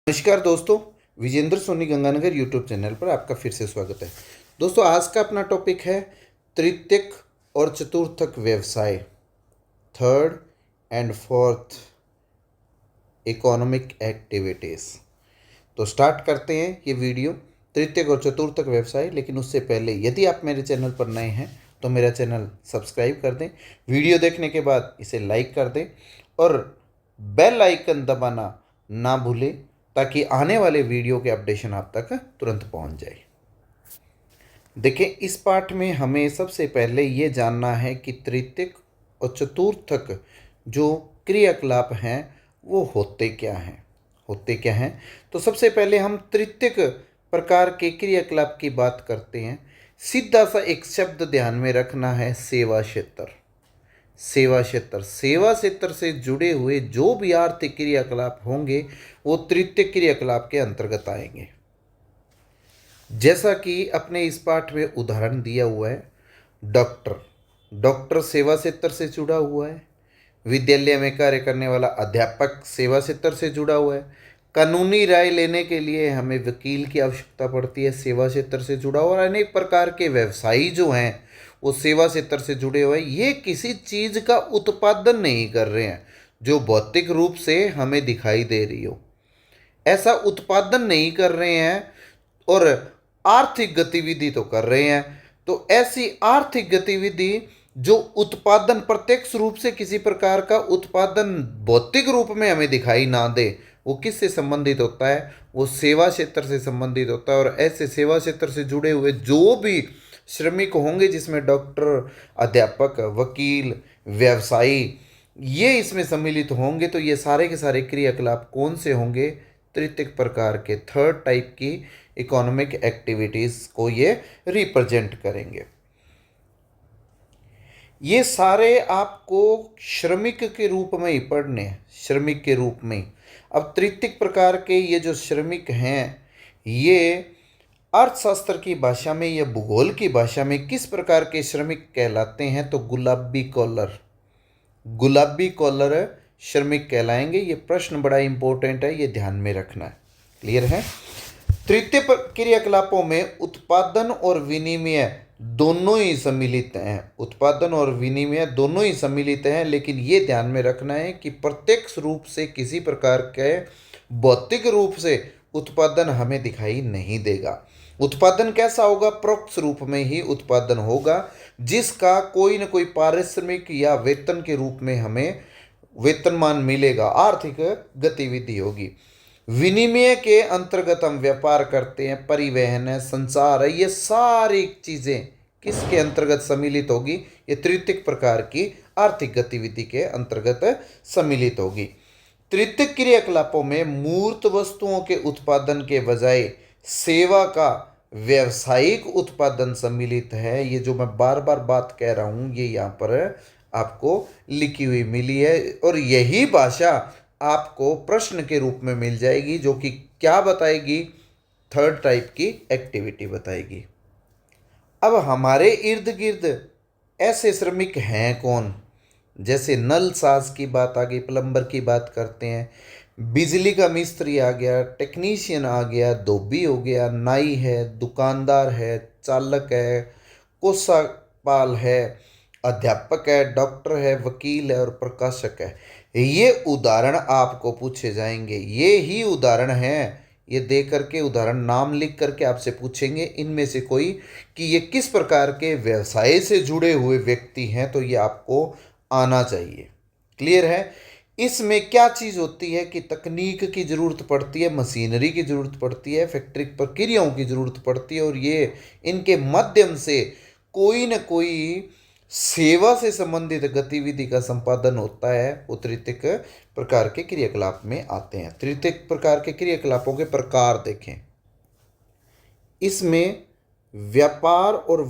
नमस्कार दोस्तों, Vijendra Soni Ganganagar YouTube channel पर आपका फिर से स्वागत है। दोस्तों, आज का अपना टॉपिक है तृतीयक और चतुर्थक व्यवसाय, third and fourth economic activities. तो स्टार्ट करते हैं ये वीडियो तृतीयक और चतुर्थक व्यवसाय। लेकिन उससे पहले यदि आप मेरे चैनल पर नए हैं तो मेरा चैनल सब्सक्राइब कर दें, वीडियो देखने के बाद इसे लाइक कर दें और बेल आइकन दबाना ना भूलें ताकि आने वाले वीडियो के अपडेशन आप तक तुरंत पहुंच जाए। देखिए, इस पाठ में हमें सबसे पहले ये जानना है कि तृतीयक और चतुर्थक जो क्रियाकलाप हैं वो होते क्या हैं। तो सबसे पहले हम तृतीयक प्रकार के क्रियाकलाप की बात करते हैं। सीधा सा एक शब्द ध्यान में रखना है, सेवा क्षेत्र। सेवा क्षेत्र से जुड़े हुए जो भी आर्थिक क्रियाकलाप होंगे वो तृतीयक क्रियाकलाप के अंतर्गत आएंगे। जैसा कि अपने इस पाठ में उदाहरण दिया हुआ है, डॉक्टर सेवा क्षेत्र से जुड़ा हुआ है। विद्यालय में कार्य करने वाला अध्यापक सेवा क्षेत्र से जुड़ा हुआ है। कानूनी राय लेने के लिए हमें वकील की आवश्यकता पड़ती है, सेवा क्षेत्र से जुड़ा हुआ। और अनेक प्रकार के व्यवसायी जो हैं वो सेवा क्षेत्र से जुड़े हुए हैं। ये किसी चीज़ का उत्पादन नहीं कर रहे हैं जो भौतिक रूप से हमें दिखाई दे रही हो, ऐसा उत्पादन नहीं कर रहे हैं और आर्थिक गतिविधि तो कर रहे हैं। तो ऐसी आर्थिक गतिविधि जो उत्पादन प्रत्यक्ष रूप से किसी प्रकार का उत्पादन भौतिक रूप में हमें दिखाई ना दे, वो किससे संबंधित होता है? वो सेवा क्षेत्र से संबंधित होता है। और ऐसे सेवा क्षेत्र से जुड़े हुए जो भी श्रमिक होंगे, जिसमें डॉक्टर, अध्यापक, वकील, व्यवसायी, ये इसमें सम्मिलित होंगे, तो ये सारे के सारे क्रियाकलाप कौन से होंगे? तृतीयक प्रकार के, थर्ड टाइप की इकोनॉमिक एक्टिविटीज़ को ये रिप्रेजेंट करेंगे। ये सारे आपको श्रमिक के रूप में ही पढ़ने हैं, श्रमिक के रूप में। अब तृतीयक प्रकार के ये जो श्रमिक हैं, ये अर्थशास्त्र की भाषा में या भूगोल की भाषा में किस प्रकार के श्रमिक कहलाते हैं? तो गुलाबी कॉलर श्रमिक कहलाएंगे। ये प्रश्न बड़ा इंपॉर्टेंट है, ये ध्यान में रखना है। क्लियर है? तृतीय क्रियाकलापों में उत्पादन और विनिमय दोनों ही सम्मिलित हैं। उत्पादन और विनिमय दोनों ही सम्मिलित हैं, लेकिन ये ध्यान में रखना है कि प्रत्यक्ष रूप से किसी प्रकार के भौतिक रूप से उत्पादन हमें दिखाई नहीं देगा। उत्पादन कैसा होगा? परोक्ष रूप में ही उत्पादन होगा, जिसका कोई न कोई पारिश्रमिक या वेतन के रूप में हमें वेतनमान मिलेगा, आर्थिक गतिविधि होगी। विनिमय के अंतर्गत हम व्यापार करते हैं, परिवहन है, संचार है, ये सारी चीज़ें किसके अंतर्गत सम्मिलित होगी? ये तृतीयक प्रकार की आर्थिक गतिविधि के अंतर्गत सम्मिलित होगी। तृतीयक क्रियाकलापों में मूर्त वस्तुओं के उत्पादन के बजाय सेवा का व्यावसायिक उत्पादन सम्मिलित है। ये जो मैं बार बार बात कह रहा हूँ, ये यहाँ पर आपको लिखी हुई मिली है और यही भाषा आपको प्रश्न के रूप में मिल जाएगी, जो कि क्या बताएगी? थर्ड टाइप की एक्टिविटी बताएगी। अब हमारे इर्द गिर्द ऐसे श्रमिक हैं कौन? जैसे नल साज की बात आ गई, प्लम्बर की बात करते हैं, बिजली का मिस्त्री आ गया, टेक्नीशियन आ गया, धोबी हो गया, नाई है, दुकानदार है, चालक है, कोषापाल है, अध्यापक है, डॉक्टर है, वकील है और प्रकाशक है। ये उदाहरण आपको पूछे जाएंगे। ये ही उदाहरण हैं, ये दे करके उदाहरण नाम लिख करके आपसे पूछेंगे इनमें से कोई कि ये किस प्रकार के व्यवसाय से जुड़े हुए व्यक्ति हैं, तो ये आपको आना चाहिए। क्लियर है? इसमें क्या चीज़ होती है कि तकनीक की ज़रूरत पड़ती है, मशीनरी की ज़रूरत पड़ती है, फैक्ट्री प्रक्रियाओं की ज़रूरत पड़ती है, और ये इनके माध्यम से कोई न कोई सेवा से संबंधित गतिविधि का संपादन होता है। वो तृतीयक प्रकार के क्रियाकलाप में आते हैं। तृतीयक प्रकार के क्रियाकलापों के प्रकार देखें। इसमें व्यापार और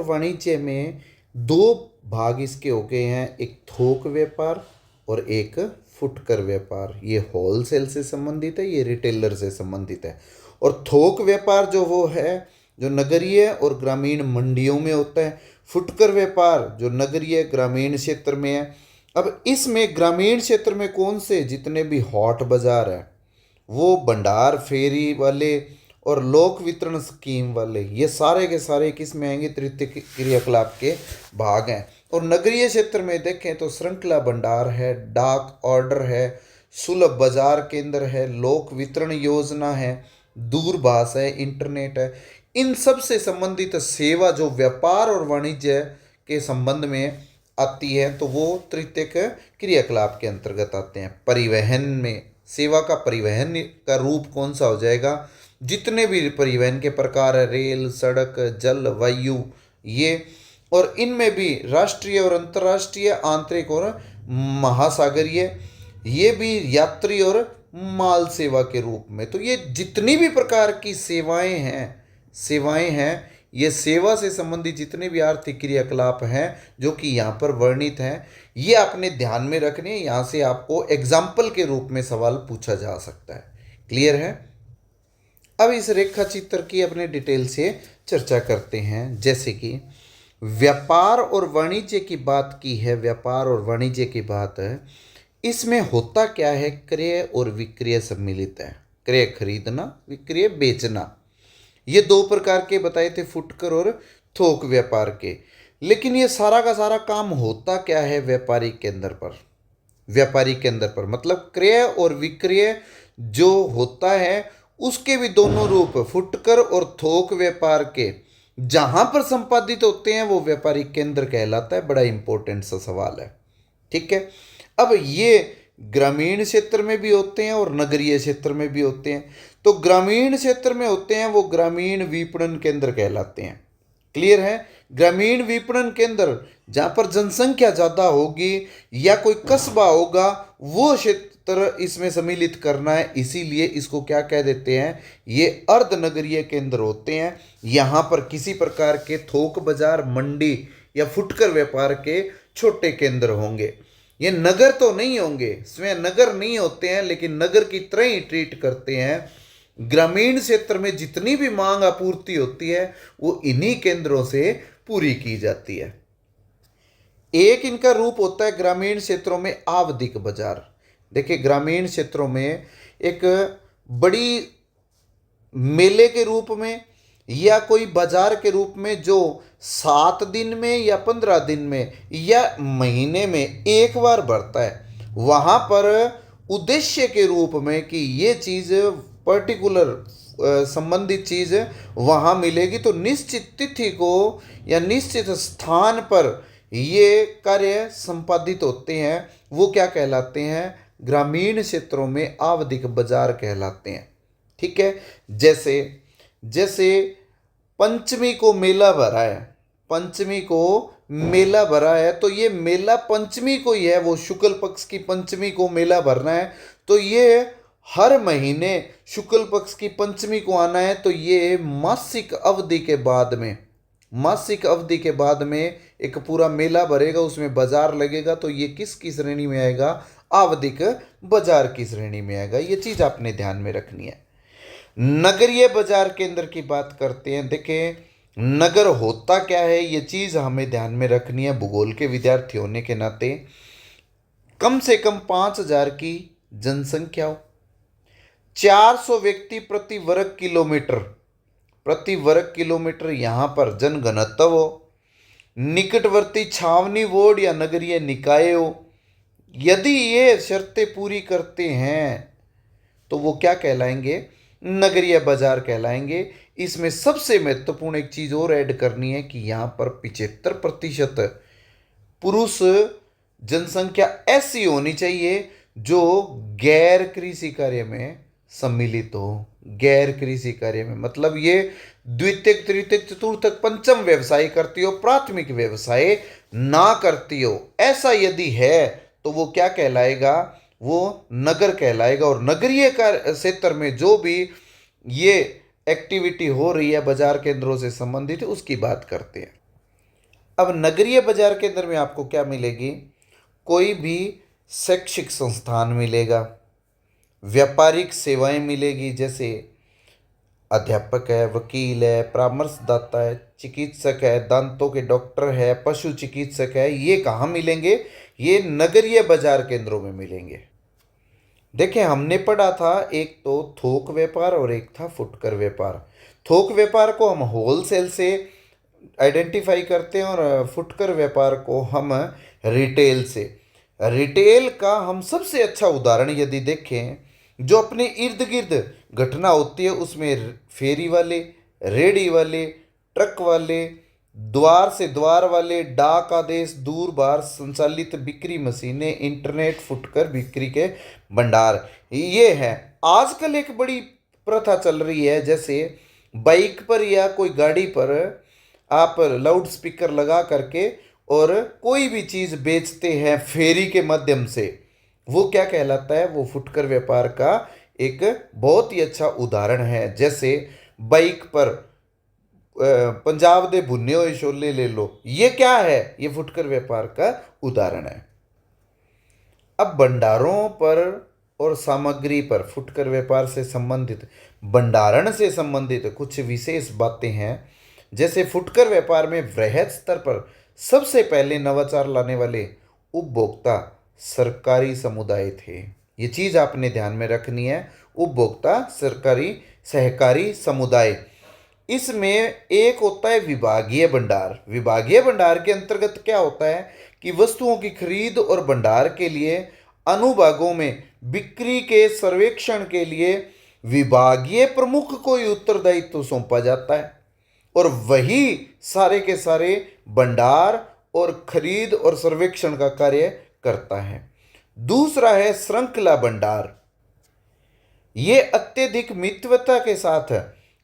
वाणिज्य में दो भाग इसके हो गए हैं, एक थोक व्यापार और एक फुटकर व्यापार। ये होलसेल से संबंधित है, ये रिटेलर से संबंधित है। और थोक व्यापार जो वो है जो नगरीय और ग्रामीण मंडियों में होता है। फुटकर व्यापार जो नगरीय ग्रामीण क्षेत्र में है। अब इसमें ग्रामीण क्षेत्र में कौन से जितने भी हॉट बाजार है, वो भंडार फेरी वाले और लोक वितरण स्कीम वाले, ये सारे के सारे किस में आएंगे, तृतीय क्रियाकलाप के भाग हैं। और नगरीय क्षेत्र में देखें तो श्रृंखला भंडार है, डाक ऑर्डर है, सुलभ बाजार केंद्र है, लोक वितरण योजना है, दूरभाष है, इंटरनेट है। इन सब से संबंधित सेवा जो व्यापार और वाणिज्य के संबंध में आती है तो वो तृतीयक क्रियाकलाप के अंतर्गत आते हैं। परिवहन में सेवा का परिवहन का रूप कौन सा हो जाएगा, जितने भी परिवहन के प्रकार है, रेल, सड़क, जल, वायु, ये, और इनमें भी राष्ट्रीय और अंतर्राष्ट्रीय, आंतरिक और महासागरीय, ये भी यात्री और माल सेवा के रूप में। तो ये जितनी भी प्रकार की सेवाएं हैं, ये सेवा से संबंधित जितने भी आर्थिक क्रियाकलाप हैं जो कि यहाँ पर वर्णित हैं, ये आपने ध्यान में रखने। यहाँ से आपको एग्जाम्पल के रूप में सवाल पूछा जा सकता है। क्लियर है? अब इस रेखा चित्र की अपने डिटेल से चर्चा करते हैं। जैसे कि व्यापार और वाणिज्य की बात की है, व्यापार और वाणिज्य की बात है, इसमें होता क्या है, क्रय और विक्रय सम्मिलित है। क्रय खरीदना, विक्रय बेचना, ये दो प्रकार के बताए थे, फुटकर और थोक व्यापार के। लेकिन ये सारा का सारा काम होता क्या है, व्यापारी केंद्र पर। व्यापारी केंद्र पर मतलब क्रय और विक्रय जो होता है उसके भी दोनों रूप, फुटकर और थोक व्यापार के जहां पर संपादित होते हैं वो व्यापारी केंद्र कहलाता है। बड़ा इंपॉर्टेंट सा सवाल है। ठीक है, अब ये ग्रामीण क्षेत्र में भी होते हैं और नगरीय क्षेत्र में भी होते हैं। तो ग्रामीण क्षेत्र में होते हैं वो ग्रामीण विपणन केंद्र कहलाते हैं। क्लियर है? ग्रामीण विपणन केंद्र जहां पर जनसंख्या ज्यादा होगी या कोई कस्बा होगा, वो क्षेत्र इसमें सम्मिलित करना है। इसीलिए इसको क्या कह देते हैं, ये अर्ध नगरीय केंद्र होते हैं। यहां पर किसी प्रकार के थोक बाजार, मंडी या फुटकर व्यापार के छोटे केंद्र होंगे। ये नगर तो नहीं होंगे, स्वयं नगर नहीं होते हैं, लेकिन नगर की तरह ही ट्रीट करते हैं। ग्रामीण क्षेत्र में जितनी भी मांग आपूर्ति होती है वो इन्हीं केंद्रों से पूरी की जाती है। एक इनका रूप होता है ग्रामीण क्षेत्रों में आवधिक बाजार। देखिए, ग्रामीण क्षेत्रों में एक बड़ी मेले के रूप में या कोई बाजार के रूप में जो 7 दिन में या 15 दिन में या महीने में एक बार बढ़ता है, वहाँ पर उद्देश्य के रूप में कि ये चीज़ पर्टिकुलर संबंधित चीज़ वहाँ मिलेगी, तो निश्चित तिथि को या निश्चित स्थान पर ये कार्य संपादित होते हैं। वो क्या कहलाते हैं, ग्रामीण क्षेत्रों में आवधिक बाजार कहलाते हैं। ठीक है, जैसे पंचमी को मेला भरा है, पंचमी को मेला भरा है, तो ये मेला पंचमी को ही है, वो शुक्ल पक्ष की पंचमी को मेला भरना है, तो ये हर महीने शुक्ल पक्ष की पंचमी को आना है। तो ये मासिक अवधि के बाद में एक पूरा मेला भरेगा, उसमें बाजार लगेगा, तो ये किसकी श्रेणी में आएगा, आवधिक बाजार की श्रेणी में आएगा। ये चीज आपने ध्यान में रखनी है। नगरीय बाजार केंद्र की बात करते हैं। देखें, नगर होता क्या है, ये चीज हमें ध्यान में रखनी है। भूगोल के विद्यार्थी होने के नाते कम से कम 5000 की जनसंख्या हो, 400 व्यक्ति प्रति वर्ग किलोमीटर यहां पर जनघनत्व हो, निकटवर्ती छावनी वार्ड या नगरीय निकाय हो। यदि ये शर्तें पूरी करते हैं तो वो क्या कहलाएंगे, नगरीय बाजार कहलाएंगे। इसमें सबसे महत्वपूर्ण एक चीज और ऐड करनी है कि यहां पर 75% पुरुष जनसंख्या ऐसी होनी चाहिए जो गैर कृषि कार्य में सम्मिलित हो। गैर कृषि कार्य में मतलब ये द्वितीयक, तृतीयक, चतुर्थक, पंचम व्यवसाय करती हो, प्राथमिक व्यवसाय ना करती हो। ऐसा यदि है तो वो क्या कहलाएगा, वो नगर कहलाएगा। और नगरीय क्षेत्र में जो भी ये एक्टिविटी हो रही है बाजार केंद्रों से संबंधित, उसकी बात करते हैं। अब नगरीय बाजार केंद्र में आपको क्या मिलेगी, कोई भी शैक्षिक संस्थान मिलेगा, व्यापारिक सेवाएं मिलेगी, जैसे अध्यापक है, वकील है, परामर्शदाता है, चिकित्सक है, दांतों के डॉक्टर है, पशु चिकित्सक है। ये कहाँ मिलेंगे? ये नगरीय बाजार केंद्रों में मिलेंगे। देखें, हमने पढ़ा था एक तो थोक व्यापार और एक था फुटकर व्यापार। थोक व्यापार को हम होलसेल से आइडेंटिफाई करते हैं और फुटकर व्यापार को हम रिटेल से। रिटेल का हम सबसे अच्छा उदाहरण यदि देखें, जो अपने इर्द गिर्द घटना होती है उसमें फेरी वाले, रेडी वाले, ट्रक वाले, द्वार से द्वार वाले, डाक आदेश, दूर बार संचालित बिक्री मशीनें, इंटरनेट, फुटकर बिक्री के भंडार, ये है। आजकल एक बड़ी प्रथा चल रही है, जैसे बाइक पर या कोई गाड़ी पर आप लाउड स्पीकर लगा करके और कोई भी चीज़ बेचते हैं फेरी के माध्यम से, वो क्या कहलाता है? वो फुटकर व्यापार का एक बहुत ही अच्छा उदाहरण है। जैसे बाइक पर पंजाब दे भुने हुए छोले ले लो, ये क्या है? ये फुटकर व्यापार का उदाहरण है। अब भंडारों पर और सामग्री पर फुटकर व्यापार से संबंधित, भंडारण से संबंधित कुछ विशेष बातें हैं। जैसे फुटकर व्यापार में वृहद स्तर पर सबसे पहले नवाचार लाने वाले उपभोक्ता सरकारी समुदाय थे। ये चीज़ आपने ध्यान में रखनी है, उपभोक्ता सरकारी सहकारी समुदाय। इसमें एक होता है विभागीय भंडार। विभागीय भंडार के अंतर्गत क्या होता है कि वस्तुओं की खरीद और भंडार के लिए अनुभागों में बिक्री के सर्वेक्षण के लिए विभागीय प्रमुख को ही उत्तरदायित्व सौंपा जाता है और वही सारे के सारे भंडार और खरीद और सर्वेक्षण का कार्य करता है। दूसरा है श्रृंखला भंडार। ये अत्यधिक मितव्यता के साथ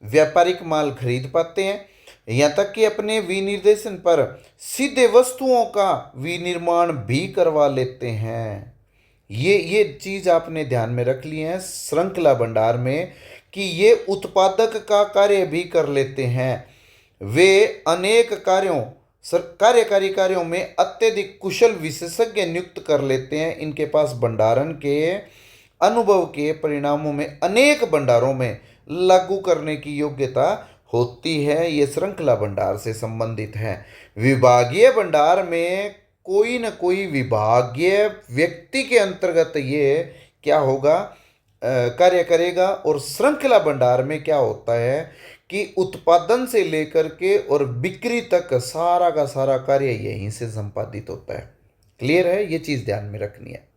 व्यापारिक माल खरीद पाते हैं, यहाँ तक कि अपने विनिर्देशन पर सीधे वस्तुओं का विनिर्माण भी करवा लेते हैं। ये चीज़ आपने ध्यान में रख ली है श्रृंखला भंडार में, कि ये उत्पादक का कार्य भी कर लेते हैं। वे अनेक कार्यकारी कार्यों में अत्यधिक कुशल विशेषज्ञ नियुक्त कर लेते हैं। इनके पास भंडारण के अनुभव के परिणामों में अनेक भंडारों में लागू करने की योग्यता होती है। ये श्रृंखला भंडार से संबंधित है। विभागीय भंडार में कोई न कोई विभागीय व्यक्ति के अंतर्गत ये क्या होगा, कार्य करेगा। और श्रृंखला भंडार में क्या होता है कि उत्पादन से लेकर के और बिक्री तक सारा का सारा कार्य यहीं से संपादित होता है। क्लियर है? ये चीज़ ध्यान में रखनी है।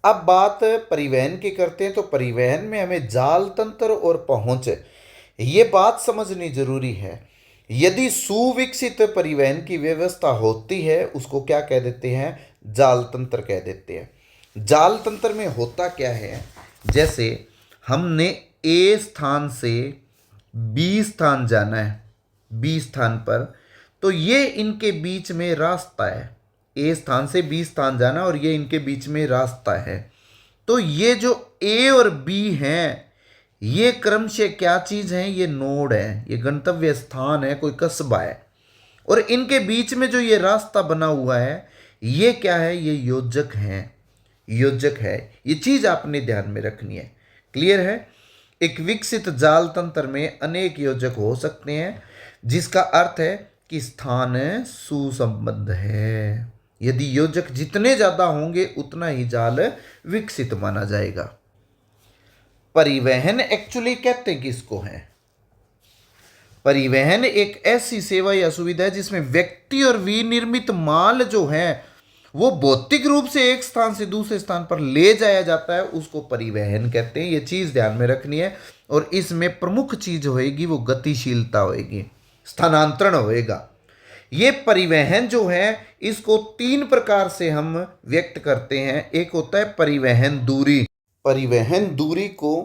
अब बात परिवहन की करते हैं, तो परिवहन में हमें जाल तंत्र और पहुंच, ये बात समझनी जरूरी है। यदि सुविकसित परिवहन की व्यवस्था होती है उसको क्या कह देते हैं? जाल तंत्र कह देते हैं। जाल तंत्र में होता क्या है, जैसे हमने ए स्थान से बी स्थान जाना है, बी स्थान पर, तो ये इनके बीच में रास्ता है। ए स्थान से बी स्थान जाना और ये इनके बीच में रास्ता है। तो ये जो ए और बी हैं, ये क्रमशः क्या चीज़ है? ये नोड है, ये गंतव्य स्थान है, कोई कस्बा है। और इनके बीच में जो ये रास्ता बना हुआ है, ये क्या है? ये योजक है, योजक है। ये चीज़ आपने ध्यान में रखनी है। क्लियर है? एक विकसित जाल तंत्र में अनेक योजक हो सकते हैं, जिसका अर्थ है कि स्थान सुसंबद्ध है। यदि योजक जितने ज़्यादा होंगे उतना ही जाल विकसित माना जाएगा। परिवहन एक्चुअली कहते किसको है? परिवहन एक ऐसी सेवा या सुविधा है जिसमें व्यक्ति और विनिर्मित माल जो है वो भौतिक रूप से एक स्थान से दूसरे स्थान पर ले जाया जाता है, उसको परिवहन कहते हैं। ये चीज़ ध्यान में रखनी है। और इसमें प्रमुख चीज़ होएगी वो गतिशीलता होएगी, स्थानांतरण होएगा। ये परिवहन जो है इसको 3 प्रकार से हम व्यक्त करते हैं। एक होता है परिवहन दूरी। परिवहन दूरी को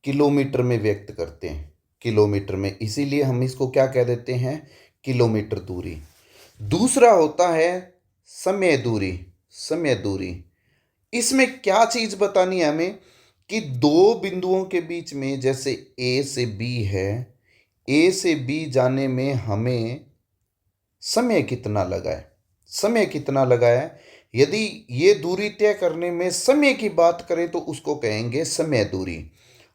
किलोमीटर में व्यक्त करते हैं, किलोमीटर में, इसीलिए हम इसको क्या कह देते हैं? किलोमीटर दूरी। दूसरा होता है समय दूरी। समय दूरी, इसमें क्या चीज़ बतानी है हमें कि दो बिंदुओं के बीच में, जैसे ए से बी है, ए से बी जाने में हमें समय कितना लगा है, समय कितना लगा है। यदि ये दूरी तय करने में समय की बात करें तो उसको कहेंगे समय दूरी।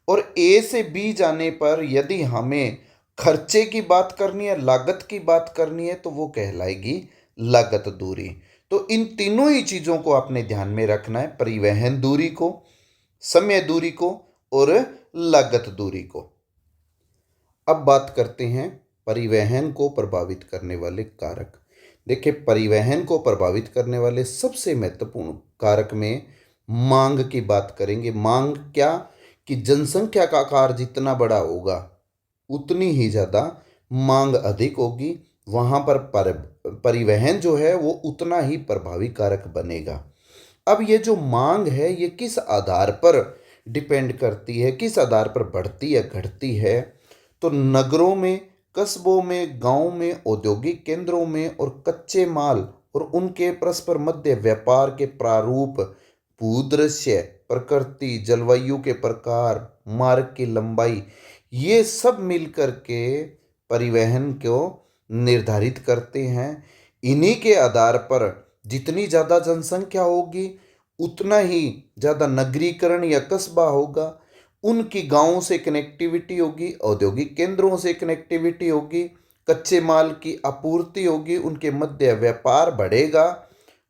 और ए से बी जाने पर यदि हमें खर्चे की बात करनी है, लागत की बात करनी है, तो वो कहलाएगी लागत दूरी। तो इन तीनों ही चीज़ों को आपने ध्यान में रखना है, परिवहन दूरी को, समय दूरी को और लागत दूरी को। अब बात करते हैं परिवहन को प्रभावित करने वाले कारक। देखिए, परिवहन को प्रभावित करने वाले सबसे महत्वपूर्ण कारक में मांग की बात करेंगे। मांग क्या, कि जनसंख्या का आकार जितना बड़ा होगा उतनी ही ज़्यादा मांग अधिक होगी, वहाँ पर परिवहन जो है वो उतना ही प्रभावी कारक बनेगा। अब ये जो मांग है ये किस आधार पर डिपेंड करती है, किस आधार पर बढ़ती है घटती है? तो नगरों में, कस्बों में, गांव में, औद्योगिक केंद्रों में और कच्चे माल और उनके परस्पर मध्य व्यापार के प्रारूप, भूदृश्य, प्रकृति, जलवायु के प्रकार, मार्ग की लंबाई, ये सब मिलकर के परिवहन को निर्धारित करते हैं। इन्हीं के आधार पर जितनी ज़्यादा जनसंख्या होगी उतना ही ज़्यादा नगरीकरण या कस्बा होगा, उनकी गांवों से कनेक्टिविटी होगी, औद्योगिक केंद्रों से कनेक्टिविटी होगी, कच्चे माल की आपूर्ति होगी, उनके मध्य व्यापार बढ़ेगा।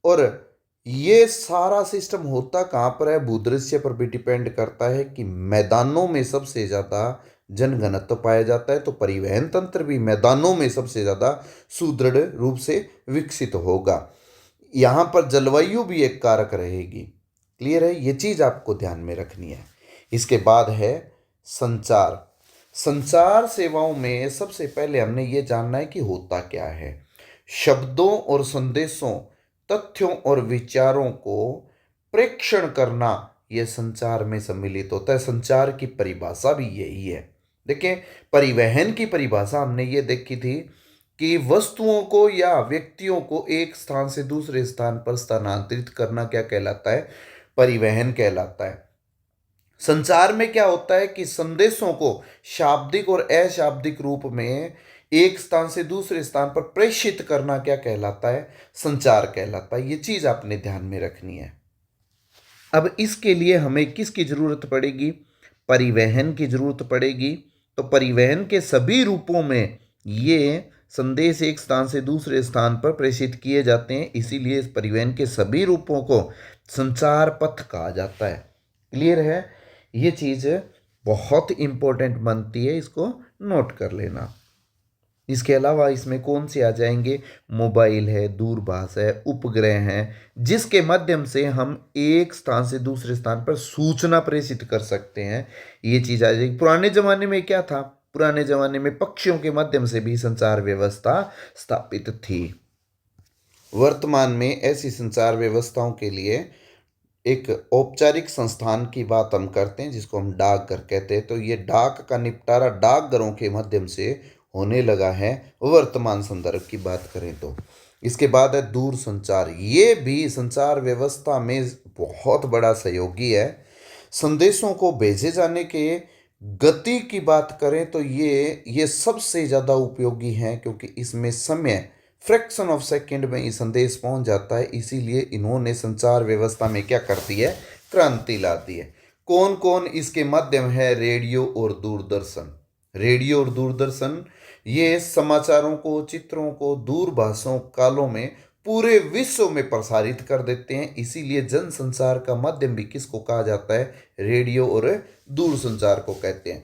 और ये सारा सिस्टम होता कहाँ पर है? भूदृश्य पर भी डिपेंड करता है कि मैदानों में सबसे ज़्यादा जनघनत्व पाया जाता है, तो परिवहन तंत्र भी मैदानों में सबसे ज़्यादा सुदृढ़ रूप से विकसित होगा। यहाँ पर जलवायु भी एक कारक रहेगी। क्लियर है? ये चीज़ आपको ध्यान में रखनी है। इसके बाद है संचार। संचार सेवाओं में सबसे पहले हमने ये जानना है कि होता क्या है। शब्दों और संदेशों, तथ्यों और विचारों को प्रेषण करना, यह संचार में सम्मिलित होता है। संचार की परिभाषा भी यही है। देखिए, परिवहन की परिभाषा हमने ये देखी थी कि वस्तुओं को या व्यक्तियों को एक स्थान से दूसरे स्थान पर स्थानांतरित करना क्या कहलाता है? परिवहन कहलाता है। संचार में क्या होता है कि संदेशों को शाब्दिक और अशाब्दिक रूप में एक स्थान से दूसरे स्थान पर प्रेषित करना क्या कहलाता है? संचार कहलाता है। ये चीज आपने ध्यान में रखनी है। अब इसके लिए हमें किसकी जरूरत पड़ेगी? परिवहन की जरूरत पड़ेगी। तो परिवहन के सभी रूपों में ये संदेश एक स्थान से दूसरे स्थान पर प्रेषित किए जाते हैं, इसीलिए इस परिवहन के सभी रूपों को संचार पथ कहा जाता है। क्लियर है? ये चीज़ बहुत इंपॉर्टेंट बनती है, इसको नोट कर लेना। इसके अलावा इसमें कौन से आ जाएंगे? मोबाइल है, दूरभाष है, उपग्रह हैं, जिसके माध्यम से हम एक स्थान से दूसरे स्थान पर सूचना प्रेषित कर सकते हैं। ये चीज़ आ जाएगी। पुराने ज़माने में क्या था? पुराने ज़माने में पक्षियों के माध्यम से भी संचार व्यवस्था स्थापित थी। वर्तमान में ऐसी संचार व्यवस्थाओं के लिए एक औपचारिक संस्थान की बात हम करते हैं, जिसको हम डाकघर कहते हैं। तो ये डाक का निपटारा डाकघरों के माध्यम से होने लगा है, वर्तमान संदर्भ की बात करें तो। इसके बाद है दूर संचार। ये भी संचार व्यवस्था में बहुत बड़ा सहयोगी है। संदेशों को भेजे जाने के गति की बात करें तो ये सबसे ज़्यादा उपयोगी है, क्योंकि इसमें समय फ्रैक्शन ऑफ सेकंड में ये संदेश पहुंच जाता है। इसीलिए इन्होंने संचार व्यवस्था में क्या कर दी है? क्रांति ला दी है। कौन कौन इसके माध्यम है? रेडियो और दूरदर्शन। रेडियो और दूरदर्शन ये समाचारों को, चित्रों को दूरभाषों कालों में पूरे विश्व में प्रसारित कर देते हैं। इसीलिए जनसंचार का माध्यम भी किसको कहा जाता है? रेडियो और दूरसंचार को कहते हैं।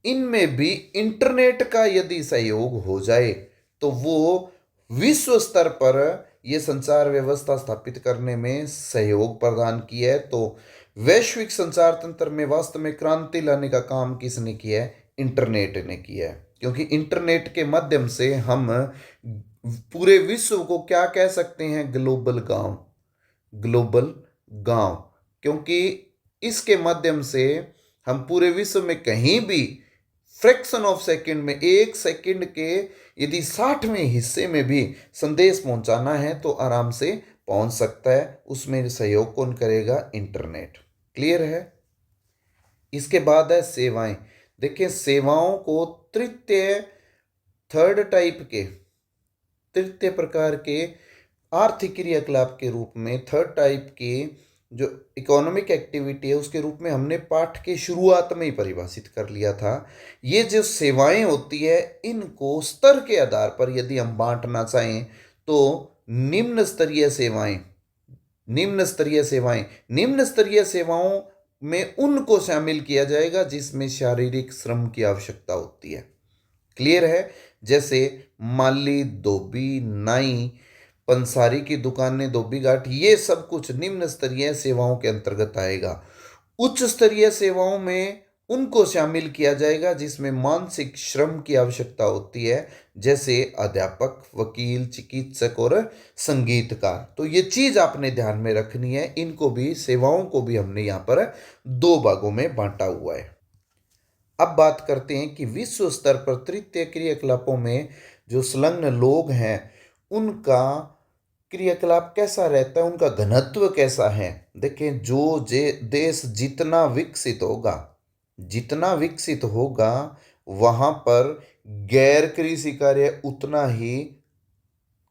इनमें भी इंटरनेट का यदि सहयोग हो जाए तो वो विश्व स्तर पर यह संचार व्यवस्था स्थापित करने में सहयोग प्रदान किया है। तो वैश्विक संचार तंत्र में वास्तव में क्रांति लाने का काम किसने किया है? इंटरनेट ने किया है। क्योंकि इंटरनेट के माध्यम से हम पूरे विश्व को क्या कह सकते हैं? ग्लोबल गांव। ग्लोबल गांव, क्योंकि इसके माध्यम से हम पूरे विश्व में कहीं भी फ्रैक्शन ऑफ सेकंड में, एक सेकंड के यदि 60वें हिस्से में भी संदेश पहुंचाना है तो आराम से पहुंच सकता है। उसमें सहयोग कौन करेगा? इंटरनेट। क्लियर है? इसके बाद है सेवाएं। देखिए, सेवाओं को तृतीय प्रकार के आर्थिक क्रियाकलाप के रूप में, थर्ड टाइप की जो इकोनॉमिक एक्टिविटी है उसके रूप में हमने पाठ के शुरुआत में ही परिभाषित कर लिया था। ये जो सेवाएं होती है इनको स्तर के आधार पर यदि हम बांटना चाहें तो निम्न स्तरीय सेवाएं, निम्न स्तरीय सेवाएं, निम्न स्तरीय सेवाओं में उनको शामिल किया जाएगा जिसमें शारीरिक श्रम की आवश्यकता होती है। क्लियर है? जैसे माली, धोबी, नाई, पंसारी की दुकानें, धोबी घाट, ये सब कुछ निम्न स्तरीय सेवाओं के अंतर्गत आएगा। उच्च स्तरीय सेवाओं में उनको शामिल किया जाएगा जिसमें मानसिक श्रम की आवश्यकता होती है, जैसे अध्यापक, वकील, चिकित्सक और संगीतकार। तो ये चीज आपने ध्यान में रखनी है। इनको भी, सेवाओं को भी हमने यहाँ पर दो भागों में बांटा हुआ है। अब बात करते हैं कि विश्व स्तर पर तृतीय क्रियाकलापों में जो संलग्न लोग हैं उनका क्रियाकलाप कैसा रहता है, उनका घनत्व कैसा है। देखें, जो देश जितना विकसित होगा, जितना विकसित होगा वहां पर गैर कृषि कार्य उतना ही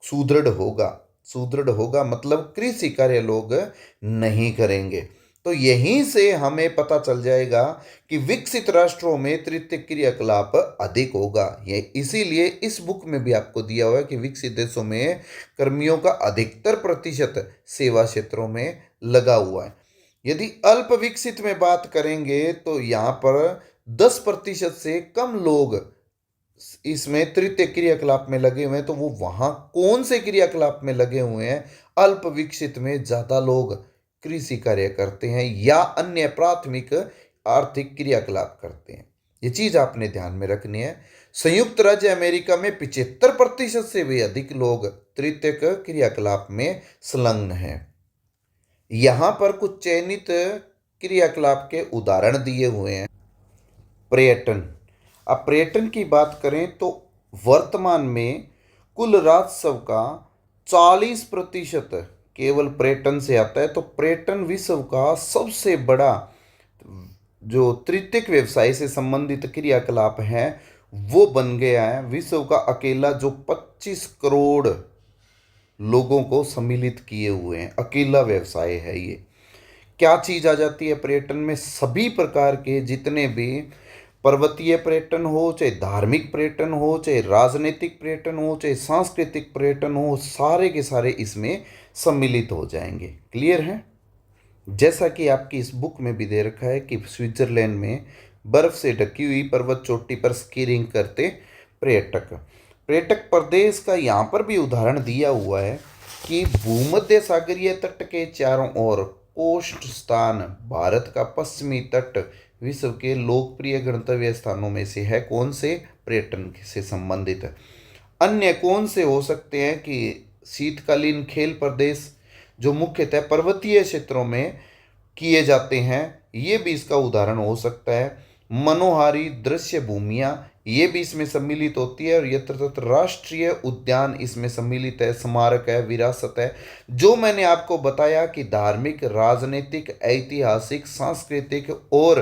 सुदृढ़ होगा। सुदृढ़ होगा मतलब कृषि कार्य लोग नहीं करेंगे। तो यहीं से हमें पता चल जाएगा कि विकसित राष्ट्रों में तृतीय क्रियाकलाप अधिक होगा। ये इसीलिए इस बुक में भी आपको दिया हुआ है कि विकसित देशों में कर्मियों का अधिकतर प्रतिशत सेवा क्षेत्रों में लगा हुआ है। यदि अल्प विकसित में बात करेंगे तो यहाँ पर 10% से कम लोग इसमें तृतीय क्रियाकलाप में लगे हुए हैं। तो वो वहां कौन से क्रियाकलाप में लगे हुए हैं? अल्प विकसित में ज्यादा लोग कृषि कार्य करते हैं या अन्य प्राथमिक आर्थिक क्रियाकलाप करते हैं। ये चीज आपने ध्यान में रखनी है। संयुक्त राज्य अमेरिका में 75% से भी अधिक लोग तृतीयक क्रियाकलाप में संलग्न हैं। यहां पर कुछ चयनित क्रियाकलाप के उदाहरण दिए हुए हैं। पर्यटन। अब पर्यटन की बात करें तो वर्तमान में कुल राजस्व का 40% केवल पर्यटन से आता है। तो पर्यटन विश्व का सबसे बड़ा जो तृतीयक व्यवसाय से संबंधित क्रियाकलाप है वो बन गया है। विश्व का अकेला जो 25 करोड़ लोगों को सम्मिलित किए हुए हैं, अकेला व्यवसाय है ये। क्या चीज आ जाती है पर्यटन में? सभी प्रकार के जितने भी पर्वतीय पर्यटन हो, चाहे धार्मिक पर्यटन हो, चाहे राजनीतिक पर्यटन हो, चाहे सांस्कृतिक पर्यटन हो, सारे के सारे इसमें सम्मिलित हो जाएंगे। क्लियर है? जैसा कि आपकी इस बुक में भी दे रखा है कि स्विट्जरलैंड में बर्फ से ढकी हुई पर्वत चोटी पर स्कीइंग करते पर्यटक। पर्यटक प्रदेश का यहाँ पर भी उदाहरण दिया हुआ है कि भूमध्य सागरीय तट के चारों ओर कोस्ट स्थान, भारत का पश्चिमी तट विश्व के लोकप्रिय गंतव्य स्थानों में से है। कौन से? पर्यटन से संबंधित। अन्य कौन से हो सकते हैं कि शीतकालीन खेल प्रदेश जो मुख्यतः पर्वतीय क्षेत्रों में किए जाते हैं, ये भी इसका उदाहरण हो सकता है। मनोहारी दृश्य भूमियाँ, ये भी इसमें सम्मिलित होती है। और यत्र तत्र राष्ट्रीय उद्यान इसमें सम्मिलित है। स्मारक है, विरासत है। जो मैंने आपको बताया कि धार्मिक, राजनीतिक, ऐतिहासिक, सांस्कृतिक और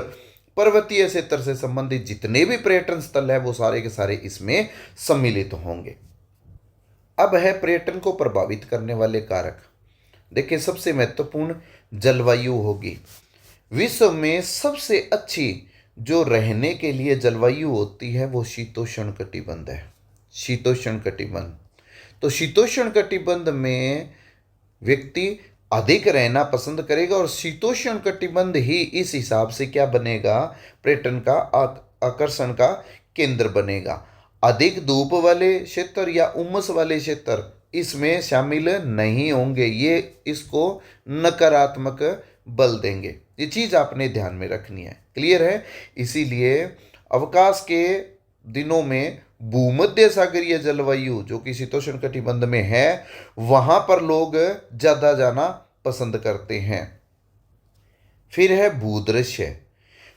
पर्वतीय क्षेत्र से संबंधित जितने भी पर्यटन स्थल है वो सारे के सारे इसमें सम्मिलित होंगे। अब है पर्यटन को प्रभावित करने वाले कारक। देखिए, सबसे महत्वपूर्ण जलवायु होगी। विश्व में सबसे अच्छी जो रहने के लिए जलवायु होती है वो शीतोष्ण कटिबंध है। शीतोष्ण कटिबंध। तो शीतोष्ण कटिबंध में व्यक्ति अधिक रहना पसंद करेगा और शीतोष्ण कटिबंध ही इस हिसाब से क्या बनेगा? पर्यटन का आकर्षण का केंद्र बनेगा। अधिक धूप वाले क्षेत्र या उमस वाले क्षेत्र इसमें शामिल नहीं होंगे। ये इसको नकारात्मक बल देंगे। ये चीज आपने ध्यान में रखनी है। क्लियर है? इसीलिए अवकाश के दिनों में भूमध्य सागरीय जलवायु जो कि शीतोष्ण कटिबंध में है वहां पर लोग ज्यादा जाना पसंद करते हैं। फिर है भूदृश्य।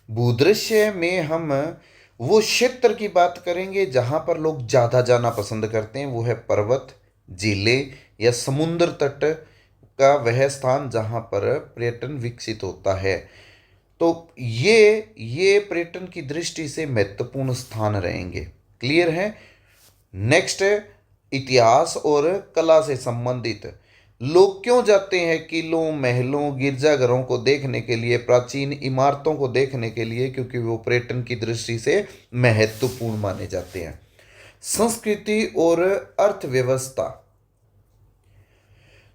भूदृश्य में हम वो क्षेत्र की बात करेंगे जहां पर लोग ज्यादा जाना पसंद करते हैं। वो है पर्वत, झीलें या समुद्र तट का वह स्थान जहां पर पर्यटन विकसित होता है। तो ये पर्यटन की दृष्टि से महत्वपूर्ण स्थान रहेंगे। क्लियर है? नेक्स्ट है इतिहास और कला से संबंधित। लोग क्यों जाते हैं किलों, महलों, गिरजाघरों को देखने के लिए, प्राचीन इमारतों को देखने के लिए? क्योंकि वो पर्यटन की दृष्टि से महत्वपूर्ण माने जाते हैं। संस्कृति और अर्थव्यवस्था,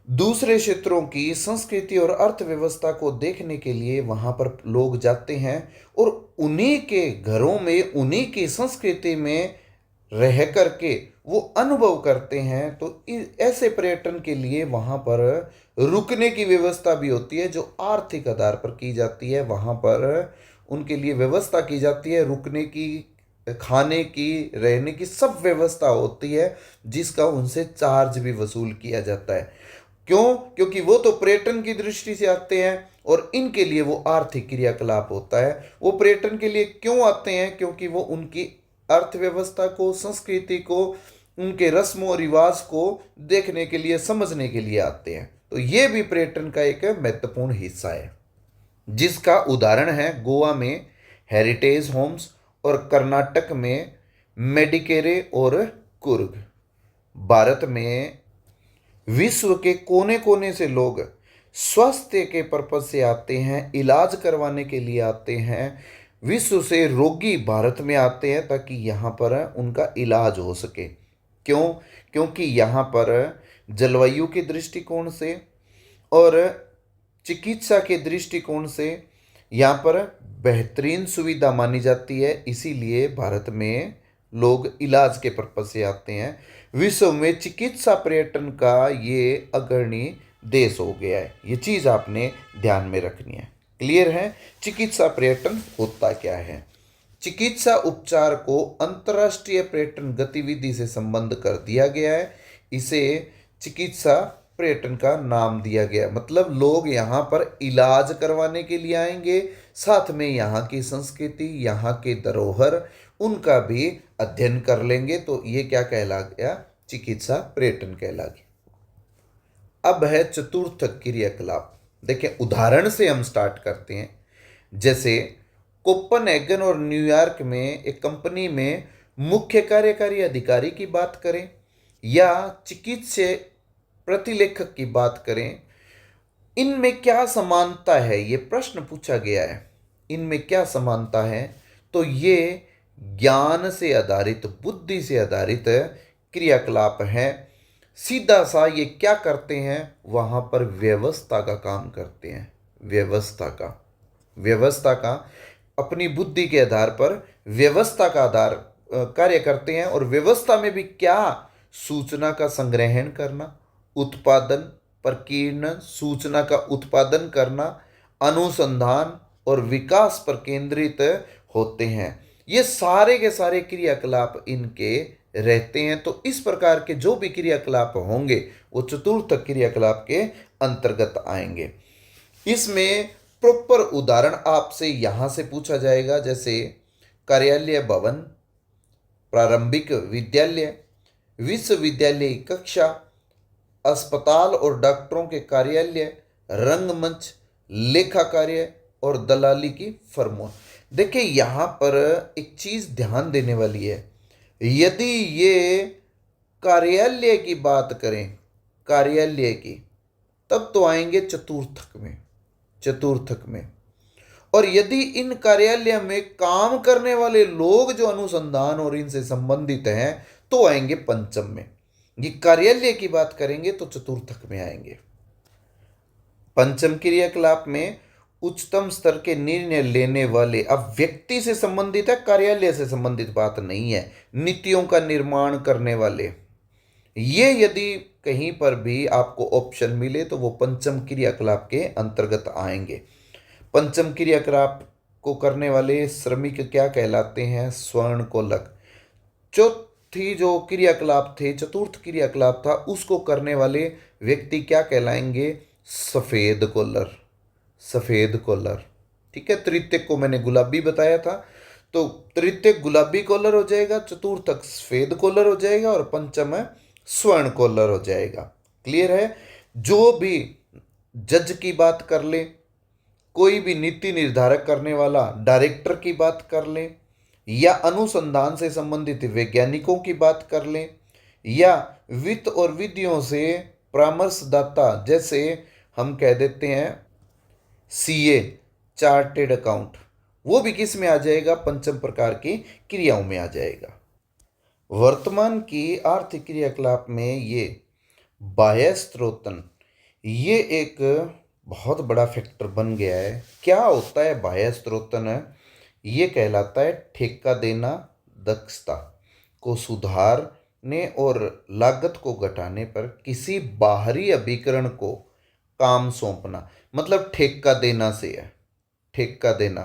दूसरे क्षेत्रों की संस्कृति और अर्थव्यवस्था को देखने के लिए वहां पर लोग जाते हैं और उन्हीं के घरों में, उन्हीं की संस्कृति में रह करके वो अनुभव करते हैं। तो ऐसे पर्यटन के लिए वहां पर रुकने की व्यवस्था भी होती है, जो आर्थिक आधार पर की जाती है। वहां पर उनके लिए व्यवस्था की जाती है, रुकने की, खाने की, रहने की सब व्यवस्था होती है, जिसका उनसे चार्ज भी वसूल किया जाता है। क्यों? क्योंकि वो तो पर्यटन की दृष्टि से आते हैं और इनके लिए वो आर्थिक क्रियाकलाप होता है। वो पर्यटन के लिए क्यों आते हैं? क्योंकि वो उनकी अर्थव्यवस्था को, संस्कृति को, उनके रस्म और रिवाज को देखने के लिए, समझने के लिए आते हैं। तो ये भी पर्यटन का एक महत्वपूर्ण हिस्सा है, जिसका उदाहरण है गोवा में हेरिटेज होम्स और कर्नाटक में मेडिकेरे और कुर्ग। भारत में विश्व के कोने कोने से लोग स्वास्थ्य के पर्पज से आते हैं, इलाज करवाने के लिए आते हैं। विश्व से रोगी भारत में आते हैं ताकि यहाँ पर उनका इलाज हो सके। क्यों? क्योंकि यहाँ पर जलवायु के दृष्टिकोण से और चिकित्सा के दृष्टिकोण से यहाँ पर बेहतरीन सुविधा मानी जाती है। इसीलिए भारत में लोग इलाज के पर्पज से आते हैं। विश्व में चिकित्सा पर्यटन का ये अग्रणी देश हो गया है। ये चीज़ आपने ध्यान में रखनी है। क्लियर है? चिकित्सा पर्यटन होता क्या है? चिकित्सा उपचार को अंतर्राष्ट्रीय पर्यटन गतिविधि से संबंध कर दिया गया है। इसे चिकित्सा पर्यटन का नाम दिया गया। मतलब लोग यहाँ पर इलाज करवाने के लिए आएंगे, साथ में यहाँ की संस्कृति, यहाँ के धरोहर, उनका भी अध्ययन कर लेंगे। तो ये क्या कहला गया? चिकित्सा पर्यटन कहला गया। अब है चतुर्थ क्रियाकलाप। देखिए, उदाहरण से हम स्टार्ट करते हैं। जैसे कोपनहेगन और न्यूयॉर्क में एक कंपनी में मुख्य कार्यकारी अधिकारी की बात करें या चिकित्सा प्रतिलेखक की बात करें, इनमें क्या समानता है? ये प्रश्न पूछा गया है। इनमें क्या समानता है? तो ये ज्ञान से आधारित, बुद्धि से आधारित क्रियाकलाप है। सीधा सा ये क्या करते हैं? वहां पर व्यवस्था का काम करते हैं। व्यवस्था का अपनी बुद्धि के आधार पर व्यवस्था का आधार कार्य करते हैं। और व्यवस्था में भी क्या? सूचना का संग्रहण करना, उत्पादन, प्रकीर्णन, सूचना का उत्पादन करना, अनुसंधान और विकास पर केंद्रित होते हैं। ये सारे के सारे क्रियाकलाप इनके रहते हैं। तो इस प्रकार के जो भी क्रियाकलाप होंगे वो चतुर्थ क्रियाकलाप के अंतर्गत आएंगे। इसमें प्रॉपर उदाहरण आपसे यहां से पूछा जाएगा, जैसे कार्यालय भवन, प्रारंभिक विद्यालय, विश्वविद्यालय कक्षा, अस्पताल और डॉक्टरों के कार्यालय, रंगमंच, लेखा कार्य और दलाली की फर्मों। देखिए, यहाँ पर एक चीज़ ध्यान देने वाली है। यदि ये कार्यालय की बात करें, कार्यालय की, तब तो आएंगे चतुर्थक में। और यदि इन कार्यालय में काम करने वाले लोग जो अनुसंधान और इनसे संबंधित हैं, तो आएंगे पंचम में। ये कार्यालय की बात करेंगे तो चतुर्थक में आएंगे। पंचम क्रियाकलाप में उच्चतम स्तर के निर्णय लेने वाले, अब व्यक्ति से संबंधित है, कार्यालय से संबंधित बात नहीं है, नीतियों का निर्माण करने वाले, ये यदि कहीं पर भी आपको ऑप्शन मिले तो वो पंचम क्रियाकलाप के अंतर्गत आएंगे। पंचम क्रियाकलाप को करने वाले श्रमिक क्या कहलाते हैं? स्वर्ण कोलक। चौथी जो क्रियाकलाप थे, चतुर्थ क्रियाकलाप था, उसको करने वाले व्यक्ति क्या कहलाएंगे? सफेद कॉलर। ठीक है। तृतीयक को मैंने गुलाबी बताया था, तो तृतीयक गुलाबी कॉलर हो जाएगा, चतुर्थक सफेद कॉलर हो जाएगा और पंचम है स्वर्ण कॉलर हो जाएगा। क्लियर है? जो भी जज की बात कर ले, कोई भी नीति निर्धारक करने वाला डायरेक्टर की बात कर ले, या अनुसंधान से संबंधित वैज्ञानिकों की बात कर ले, या वित्त और विधियों से परामर्शदाता, जैसे हम कह देते हैं सीए, चार्टेड अकाउंट, वो भी किस में आ जाएगा? पंचम प्रकार की क्रियाओं में आ जाएगा। वर्तमान की आर्थिक क्रियाकलाप में ये बाह्य स्रोतन, ये एक बहुत बड़ा फैक्टर बन गया है। क्या होता है बाह्य स्रोतन? ये कहलाता है ठेका देना, दक्षता को सुधारने और लागत को घटाने पर किसी बाहरी अभिकरण को काम सौंपना, मतलब ठेका देना से है। ठेका देना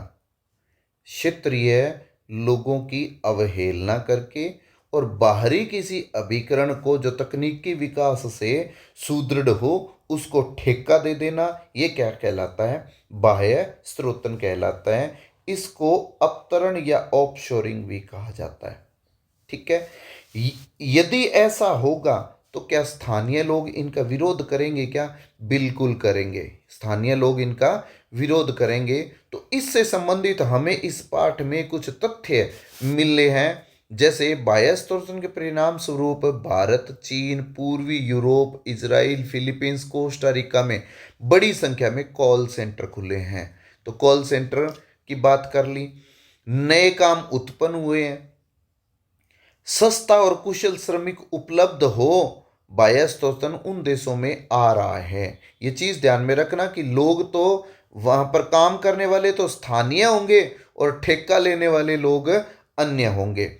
क्षेत्रीय लोगों की अवहेलना करके और बाहरी किसी अभिकरण को जो तकनीकी विकास से सुदृढ़ हो उसको ठेका दे देना, ये क्या कहलाता है? बाह्य स्रोतन कहलाता है। इसको अपतरण या ऑफशोरिंग भी कहा जाता है। ठीक है। यदि ऐसा होगा तो क्या स्थानीय लोग इनका विरोध करेंगे? क्या बिल्कुल करेंगे, स्थानीय लोग इनका विरोध करेंगे। तो इससे संबंधित हमें इस पाठ में कुछ तथ्य मिले हैं, जैसे बाह्य स्रोतन के परिणाम स्वरूप भारत, चीन, पूर्वी Europe, Israel, Philippines, Costa Rica में बड़ी संख्या में कॉल सेंटर खुले हैं। तो कॉल सेंटर की बात कर ली। नए काम उत्पन्न हुए हैं, सस्ता और कुशल श्रमिक उपलब्ध हो, बाह्य स्रोतन उन देशों में आ रहा है। ये चीज ध्यान में रखना कि लोग तो वहां पर काम करने वाले तो स्थानीय होंगे और ठेका लेने वाले लोग अन्य होंगे।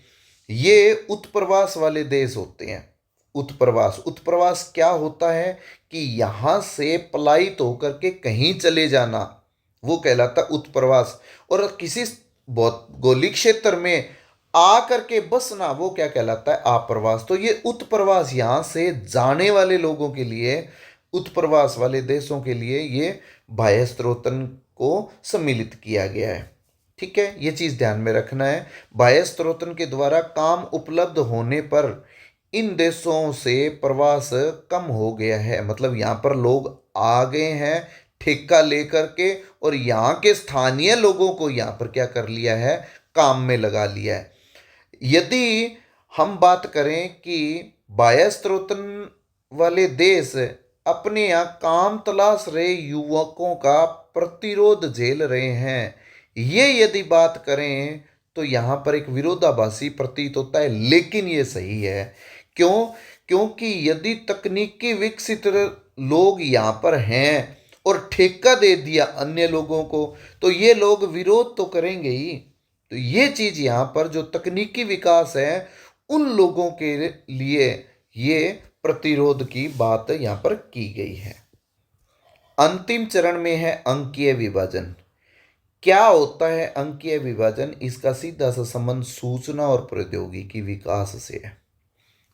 ये उत्प्रवास वाले देश होते हैं। उत्प्रवास, उत्प्रवास क्या होता है कि यहां से पलायित होकर के कहीं चले जाना, वो कहलाता उत्प्रवास। और किसी भौगोलिक क्षेत्र में आकर के बसना, वो क्या कहलाता है? आप्रवास। तो ये उत्प्रवास, यहां से जाने वाले लोगों के लिए, उत्प्रवास वाले देशों के लिए ये बाह्य स्रोतन को सम्मिलित किया गया है। ठीक है, ये चीज ध्यान में रखना है। बाह्य स्रोतन के द्वारा काम उपलब्ध होने पर इन देशों से प्रवास कम हो गया है, मतलब यहां पर लोग आ गए हैं ठेका लेकर के और यहाँ के स्थानीय लोगों को यहाँ पर क्या कर लिया है? काम में लगा लिया है। यदि हम बात करें कि बाह्य स्रोतन वाले देश अपने यहाँ काम तलाश रहे युवकों का प्रतिरोध झेल रहे हैं, ये यदि बात करें तो यहाँ पर एक विरोधाभासी प्रतीत होता है, लेकिन ये सही है। क्यों? क्योंकि यदि तकनीकी विकसित लोग यहाँ पर हैं और ठेका दे दिया अन्य लोगों को, तो ये लोग विरोध तो करेंगे ही। तो ये चीज यहाँ पर जो तकनीकी विकास है उन लोगों के लिए ये प्रतिरोध की बात यहाँ पर की गई है। अंतिम चरण में है अंकीय विभाजन। क्या होता है अंकीय विभाजन? इसका सीधा सा संबंध सूचना और प्रौद्योगिकी विकास से है।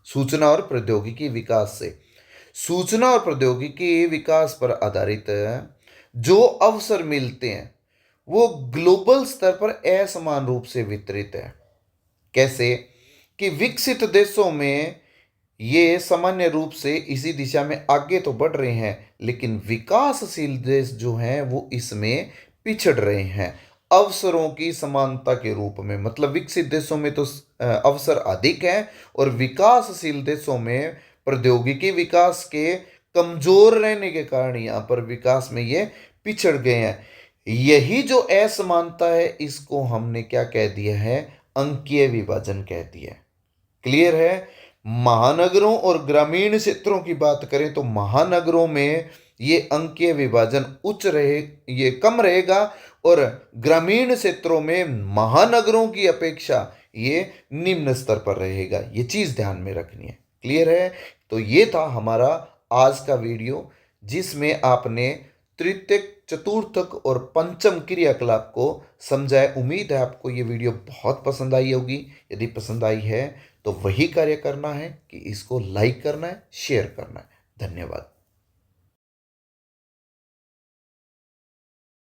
सूचना और प्रौद्योगिकी विकास से, सूचना और प्रौद्योगिकी विकास पर आधारित जो अवसर मिलते हैं वो ग्लोबल स्तर पर असमान रूप से वितरित है। कैसे? कि विकसित देशों में ये सामान्य रूप से इसी दिशा में आगे तो बढ़ रहे हैं, लेकिन विकासशील देश जो हैं वो इसमें पिछड़ रहे हैं अवसरों की समानता के रूप में। मतलब विकसित देशों में तो अवसर अधिक हैं और विकासशील देशों में प्रौद्योगिकी विकास के कमजोर रहने के कारण यहाँ पर विकास में ये पिछड़ गए हैं। यही जो असमानता है इसको हमने क्या कह दिया है? अंकीय विभाजन कह दिया है। क्लियर है? महानगरों और ग्रामीण क्षेत्रों की बात करें तो महानगरों में ये अंकीय विभाजन उच्च रहे, ये कम रहेगा, और ग्रामीण क्षेत्रों में महानगरों की अपेक्षा ये निम्न स्तर पर रहेगा। ये चीज ध्यान में रखनी है। क्लियर है? तो ये था हमारा आज का वीडियो, जिसमें आपने तृतीयक, चतुर्थक और पंचम क्रियाकलाप को समझा है। उम्मीद है आपको ये वीडियो बहुत पसंद आई होगी। यदि पसंद आई है तो वही कार्य करना है कि इसको लाइक करना है, शेयर करना है। धन्यवाद।